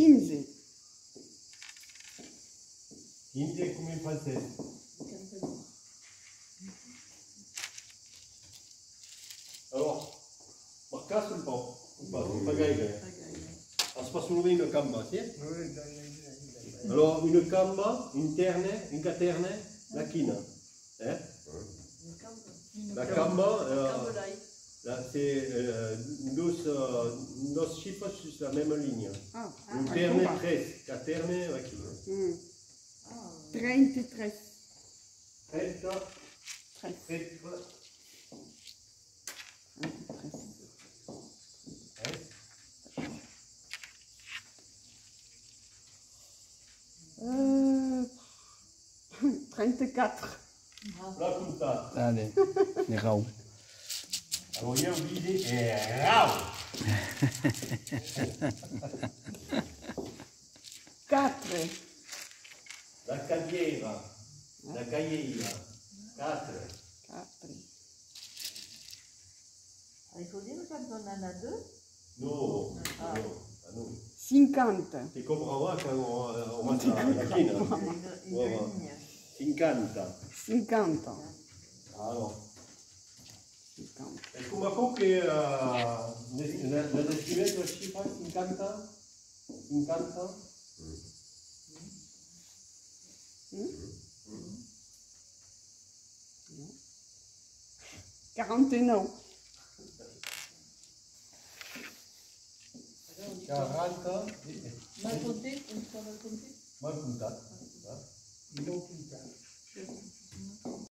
15. 15 come in francese. Alors, marca sul po', un po' gaire. On se passe une gamba, sì? Alors, une gamba interne, in caterne, la china. La gamba, c'est deux chiffres sur la même ligne. Interne, 13, caterne, la china. 33. 30, 13. 34. la puntata. Allez, les raus. Alors, io vidi rau. 4. La cagliera, la cagliera, 4. 4. Il faut dire quand on en a deux. No, Ah. no. 50. Tu comprendras quand on va à la Chine. Une ligne. 50. 50. Alors, 50. e come può che la descrivete la cifra 50? 50? Hmm? 49. 40? Mal compté, une fois mal compté. Mal contato. Mal contato.